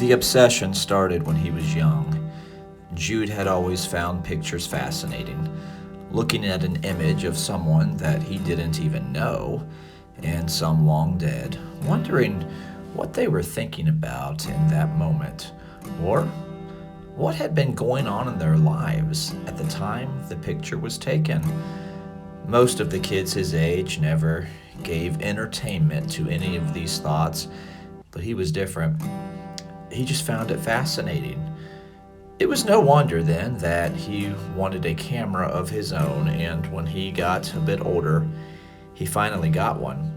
The obsession started when he was young. Jude had always found pictures fascinating, looking at an image of someone that he didn't even know, and some long dead, wondering what they were thinking about in that moment, or what had been going on in their lives at the time the picture was taken. Most of the kids his age never gave entertainment to any of these thoughts, but he was different. He just found it fascinating. It was no wonder then that he wanted a camera of his own, and when he got a bit older, he finally got one.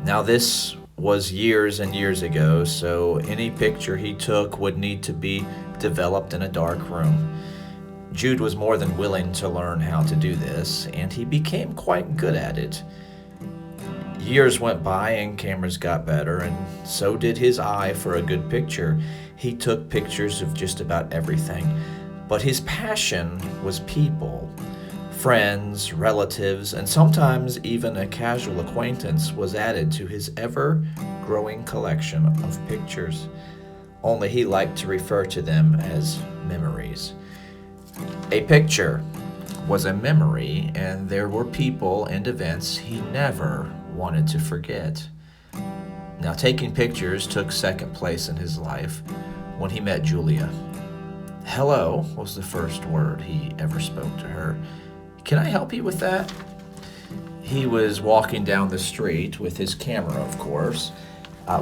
Now, this was years and years ago, so any picture he took would need to be developed in a dark room. Jude was more than willing to learn how to do this, and he became quite good at it. Years went by and cameras got better, and so did his eye for a good picture. He took pictures of just about everything, but his passion was people. Friends, relatives, and sometimes even a casual acquaintance was added to his ever-growing collection of pictures. Only he liked to refer to them as memories. A picture was a memory, and there were people and events he never wanted to forget. Now, taking pictures took second place in his life when he met Julia. Hello was the first word he ever spoke to her. Can I help you with that? He was walking down the street with his camera, of course,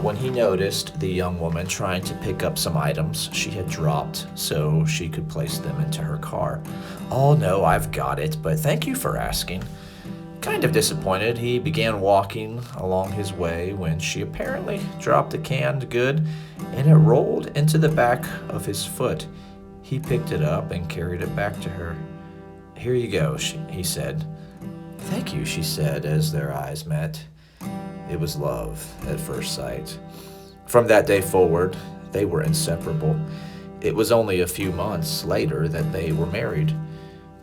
when he noticed the young woman trying to pick up some items she had dropped so she could place them into her car. Oh no, I've got it, but thank you for asking. Kind of disappointed, he began walking along his way when she apparently dropped a canned good and it rolled into the back of his foot. He picked it up and carried it back to her. Here you go, he said. Thank you, she said as their eyes met. It was love at first sight. From that day forward, they were inseparable. It was only a few months later that they were married.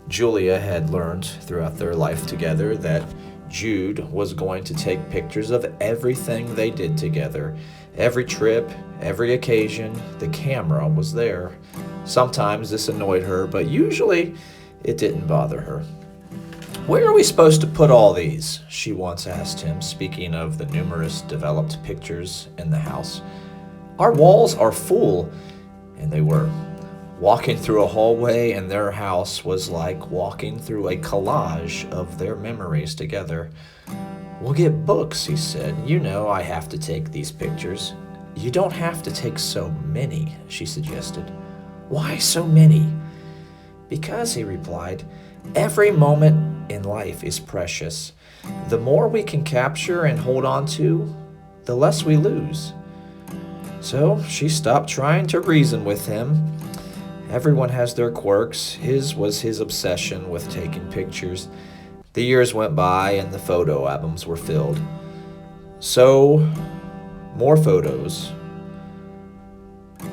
Julia had learned throughout their life together that Jude was going to take pictures of everything they did together. Every trip, every occasion, the camera was there. Sometimes this annoyed her, but usually it didn't bother her. Where are we supposed to put all these? She once asked him, speaking of the numerous developed pictures in the house. Our walls are full, and they were. Walking through a hallway in their house was like walking through a collage of their memories together. We'll get books, he said. You know I have to take these pictures. You don't have to take so many, she suggested. Why so many? Because, he replied, every moment in life is precious. The more we can capture and hold on to, the less we lose. So she stopped trying to reason with him. Everyone has their quirks. His was his obsession with taking pictures. The years went by and the photo albums were filled. So more photos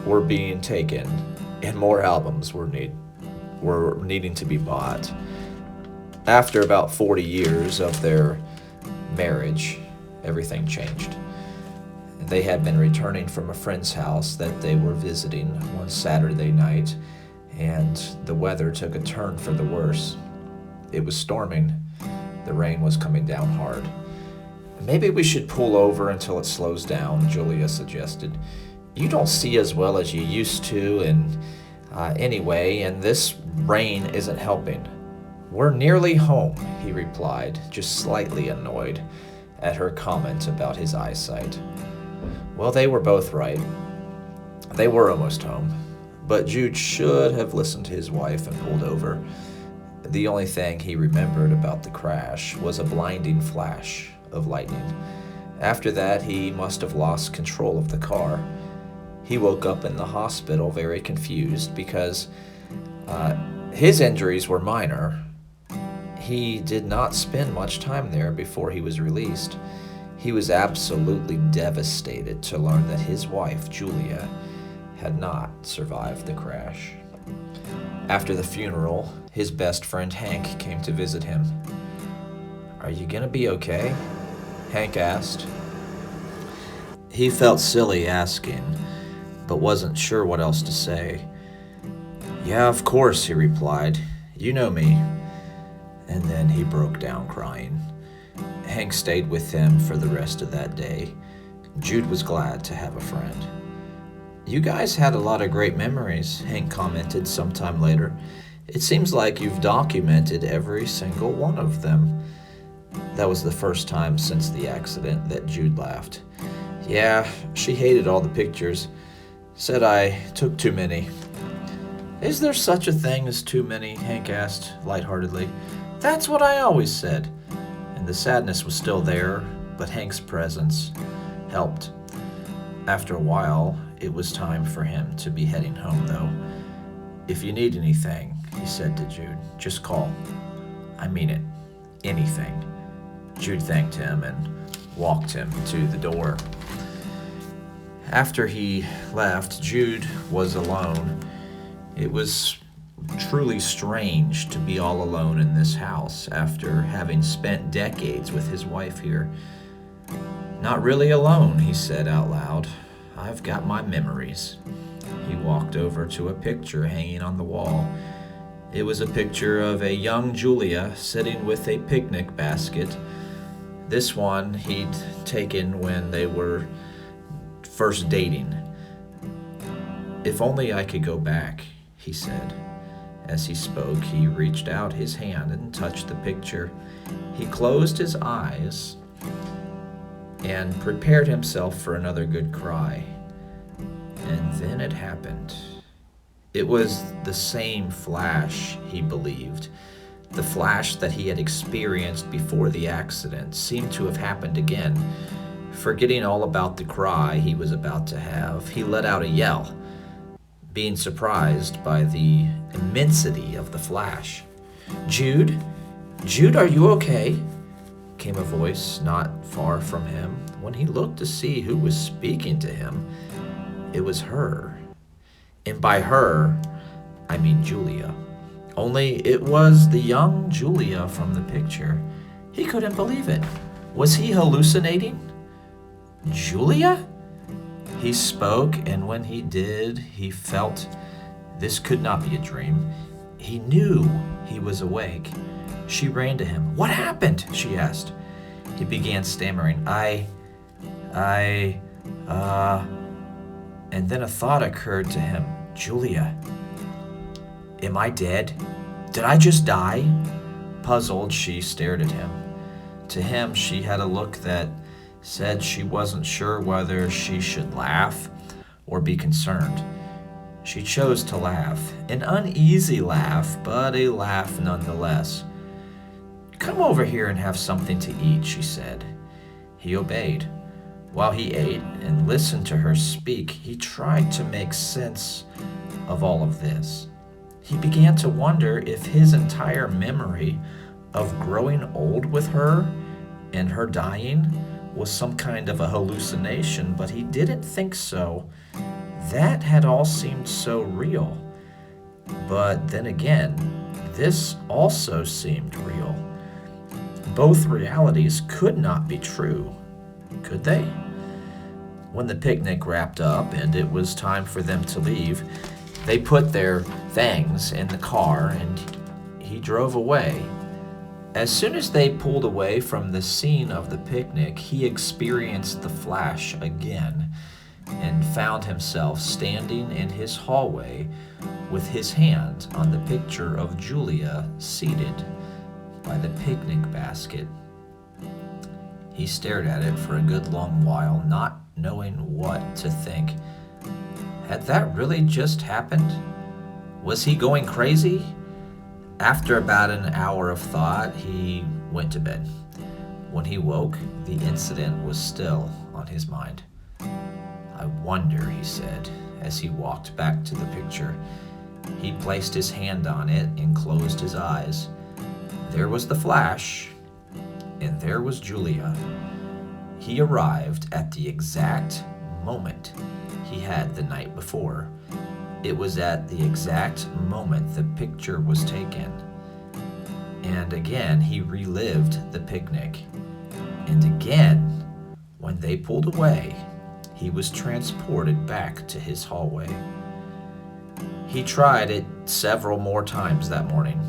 were being taken and more albums were needing to be bought. After about 40 years of their marriage, everything changed. They had been returning from a friend's house that they were visiting one Saturday night, and the weather took a turn for the worse. It was storming. The rain was coming down hard. Maybe we should pull over until it slows down, Julia suggested. You don't see as well as you used to, and anyway, and this rain isn't helping. We're nearly home, he replied, just slightly annoyed at her comment about his eyesight. Well, they were both right. They were almost home, but Jude should have listened to his wife and pulled over. The only thing he remembered about the crash was a blinding flash of lightning. After that, he must have lost control of the car. He woke up in the hospital very confused because his injuries were minor. He did not spend much time there before he was released. He was absolutely devastated to learn that his wife, Julia, had not survived the crash. After the funeral, his best friend Hank came to visit him. Are you gonna be okay? Hank asked. He felt silly asking. but wasn't sure what else to say. "Yeah, of course," he replied. "You know me." And then he broke down crying. Hank stayed with him for the rest of that day. Jude was glad to have a friend. "You guys had a lot of great memories," Hank commented sometime later. "It seems like you've documented every single one of them." That was the first time since the accident that Jude laughed. "Yeah, she hated all the pictures. Said I took too many." "Is there such a thing as too many?" Hank asked lightheartedly. "That's what I always said." And the sadness was still there, but Hank's presence helped. After a while, it was time for him to be heading home, though. "If you need anything," he said to Jude, "just call. I mean it. Anything." Jude thanked him and walked him to the door. After he left, Jude was alone. It was truly strange to be all alone in this house after having spent decades with his wife here. "Not really alone," he said out loud. "I've got my memories." He walked over to a picture hanging on the wall. It was a picture of a young Julia sitting with a picnic basket. This one he'd taken when they were first dating. "If only I could go back," he said. As he spoke, he reached out his hand and touched the picture. He closed his eyes and prepared himself for another good cry. And then it happened. It was the same flash, he believed. The flash that he had experienced before the accident seemed to have happened again. Forgetting all about the cry he was about to have, he let out a yell, being surprised by the immensity of the flash. "Jude? Jude, are you okay?" came a voice not far from him. When he looked to see who was speaking to him, it was her. And by her, I mean Julia. Only it was the young Julia from the picture. He couldn't believe it. Was he hallucinating? "Julia?" He spoke, and when he did, he felt this could not be a dream. He knew he was awake. She ran to him. "What happened?" she asked. He began stammering, and then a thought occurred to him. "Julia, am I dead? Did I just die?" Puzzled, she stared at him. To him, she had a look that said she wasn't sure whether she should laugh or be concerned. She chose to laugh, an uneasy laugh, but a laugh nonetheless. "Come over here and have something to eat," she said. He obeyed. While he ate and listened to her speak, he tried to make sense of all of this. He began to wonder if his entire memory of growing old with her and her dying was some kind of a hallucination, but he didn't think so. That had all seemed so real. But then again, this also seemed real. Both realities could not be true, could they? When the picnic wrapped up and it was time for them to leave, they put their things in the car and he drove away. As soon as they pulled away from the scene of the picnic, he experienced the flash again and found himself standing in his hallway with his hand on the picture of Julia seated by the picnic basket. He stared at it for a good long while, not knowing what to think. Had that really just happened? Was he going crazy? After about an hour of thought, he went to bed. When he woke, the incident was still on his mind. "I wonder," he said, as he walked back to the picture. He placed his hand on it and closed his eyes. There was the flash, and there was Julia. He arrived at the exact moment he had the night before. It was at the exact moment the picture was taken. And again, he relived the picnic. And again, when they pulled away, he was transported back to his hallway. He tried it several more times that morning.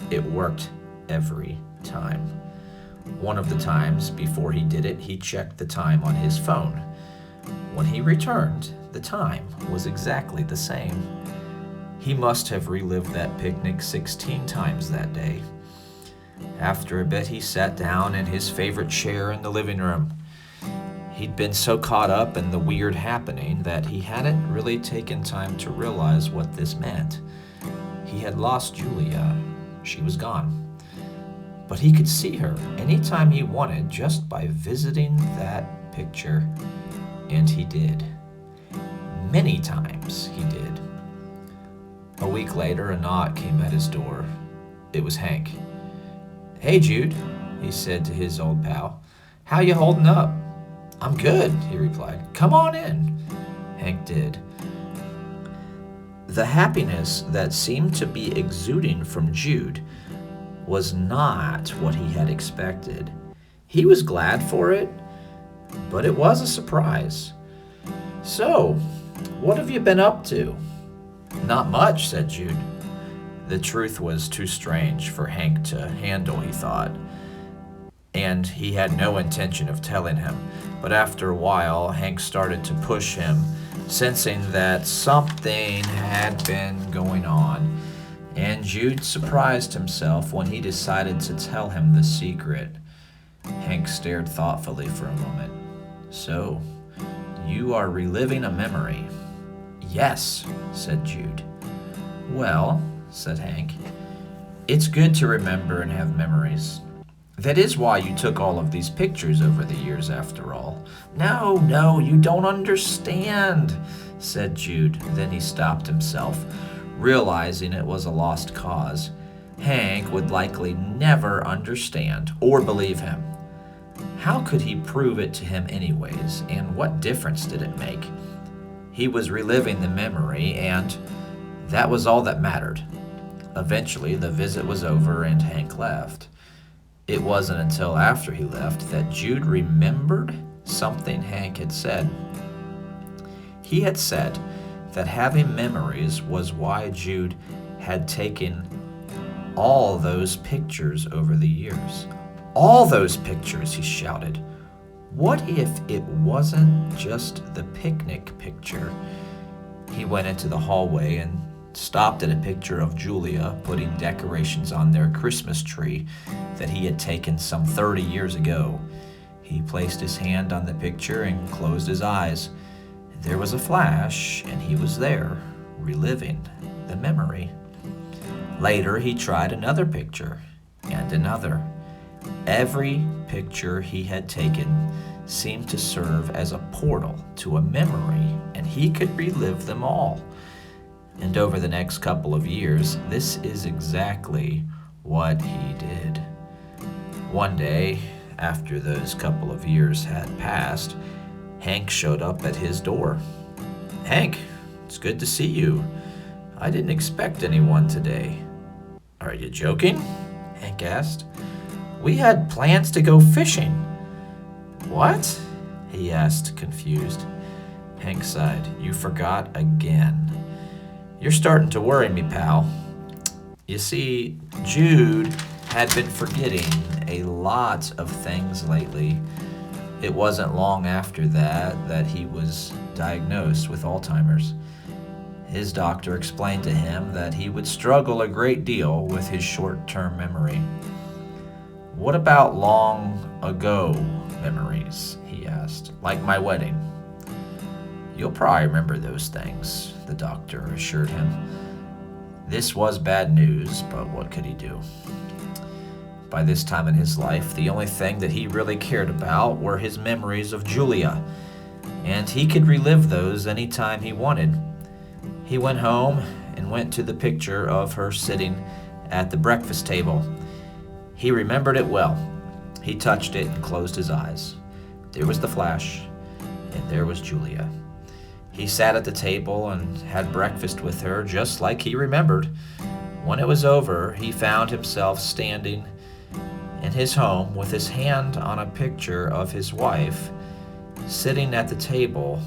It worked every time. One of the times before he did it, he checked the time on his phone. When he returned, the time was exactly the same. He must have relived that picnic 16 times that day. After a bit, he sat down in his favorite chair in the living room. He'd been so caught up in the weird happening that he hadn't really taken time to realize what this meant. He had lost Julia. She was gone. But he could see her anytime he wanted just by visiting that picture. And he did. Many times he did. A week later, a knock came at his door. It was Hank. "Hey, Jude," he said to his old pal. "How you holding up?" "I'm good," he replied. "Come on in." Hank did. The happiness that seemed to be exuding from Jude was not what he had expected. He was glad for it, but it was a surprise. "So, what have you been up to?" "Not much," said Jude. The truth was too strange for Hank to handle, he thought, and he had no intention of telling him. But after a while, Hank started to push him, sensing that something had been going on, and Jude surprised himself when he decided to tell him the secret. Hank stared thoughtfully for a moment. "So, you are reliving a memory?" "Yes," said Jude. "Well," said Hank, "it's good to remember and have memories. That is why you took all of these pictures over the years, after all." No, you don't understand," said Jude. Then he stopped himself, realizing it was a lost cause. Hank would likely never understand or believe him. How could he prove it to him anyways, and what difference did it make? He was reliving the memory, and that was all that mattered. Eventually, the visit was over and Hank left. It wasn't until after he left that Jude remembered something Hank had said. He had said that having memories was why Jude had taken all those pictures over the years. "All those pictures," he shouted. What if it wasn't just the picnic picture? He went into the hallway and stopped at a picture of Julia putting decorations on their Christmas tree that he had taken some 30 years ago. He placed his hand on the picture and closed his eyes. There was a flash, and he was there, reliving the memory. Later, he tried another picture, and another. Every picture he had taken seemed to serve as a portal to a memory, and he could relive them all. And over the next couple of years, this is exactly what he did. One day, after those couple of years had passed, Hank showed up at his door. "Hank, it's good to see you. I didn't expect anyone today." "Are you joking?" Hank asked. "We had plans to go fishing." "What?" he asked, confused. Hank sighed. "You forgot again. You're starting to worry me, pal." You see, Jude had been forgetting a lot of things lately. It wasn't long after that he was diagnosed with Alzheimer's. His doctor explained to him that he would struggle a great deal with his short-term memory. "What about long ago memories?" he asked. "Like my wedding?" "You'll probably remember those things," the doctor assured him. This was bad news, but what could he do? By this time in his life, the only thing that he really cared about were his memories of Julia, and he could relive those anytime he wanted. He went home and went to the picture of her sitting at the breakfast table. He remembered it well. He touched it and closed his eyes. There was the flash, and there was Julia. He sat at the table and had breakfast with her just like he remembered. When it was over, he found himself standing in his home with his hand on a picture of his wife sitting at the table,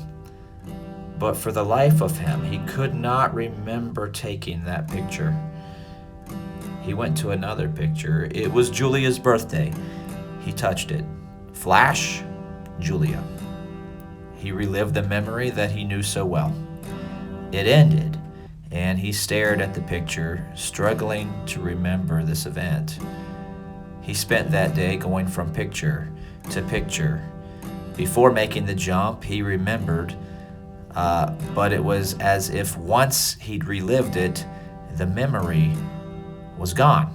but for the life of him, he could not remember taking that picture. He went to another picture. It was Julia's birthday. He touched it. Flash, Julia. He relived the memory that he knew so well. It ended, and he stared at the picture, struggling to remember this event. He spent that day going from picture to picture. Before making the jump, he remembered, but it was as if once he'd relived it, the memory was gone.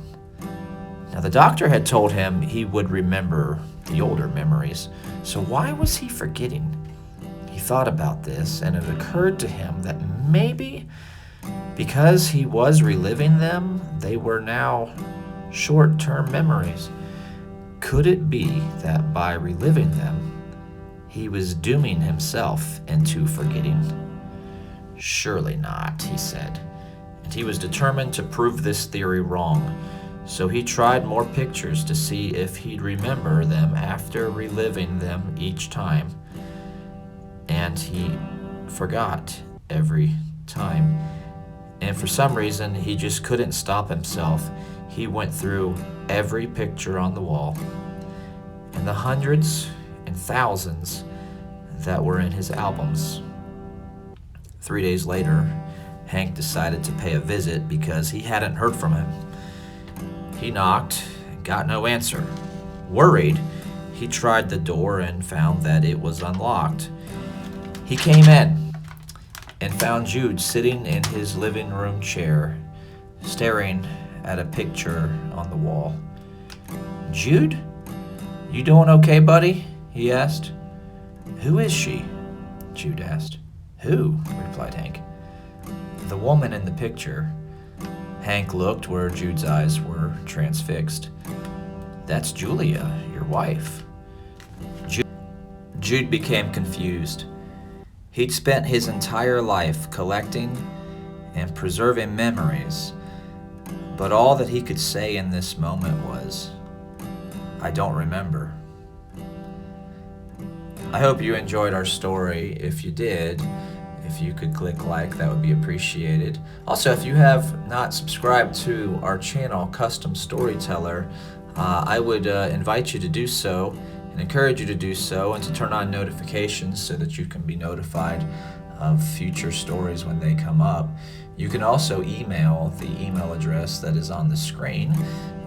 Now, the doctor had told him he would remember the older memories, so why was he forgetting? He thought about this, and it occurred to him that maybe because he was reliving them, they were now short-term memories. Could it be that by reliving them, he was dooming himself into forgetting? Surely not, he said, and he was determined to prove this theory wrong. So he tried more pictures to see if he'd remember them after reliving them each time. And he forgot every time. And for some reason, he just couldn't stop himself. He went through every picture on the wall and the hundreds and thousands that were in his albums. 3 days later, Hank decided to pay a visit because he hadn't heard from him. He knocked and got no answer. Worried, he tried the door and found that it was unlocked. He came in and found Jude sitting in his living room chair, staring at a picture on the wall. "Jude, you doing okay, buddy?" he asked. "Who is she?" Jude asked. "Who?" replied Hank. "The woman in the picture." Hank looked where Jude's eyes were transfixed. "That's Julia, your wife." Jude became confused. He'd spent his entire life collecting and preserving memories, but all that he could say in this moment was, "I don't remember." I hope you enjoyed our story. If you did, if you could click like, that would be appreciated. Also, if you have not subscribed to our channel, Custom Storyteller, I would invite you to do so and encourage you to do so, and to turn on notifications so that you can be notified of future stories when they come up. You can also email the email address that is on the screen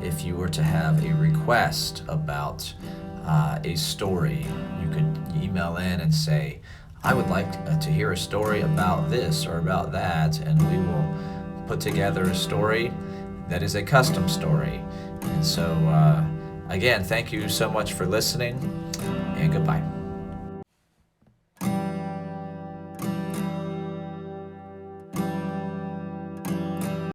if you were to have a request about a story. You could email in and say, "I would like to hear a story about this or about that," and we will put together a story that is a custom story. And so, again, thank you so much for listening, and goodbye.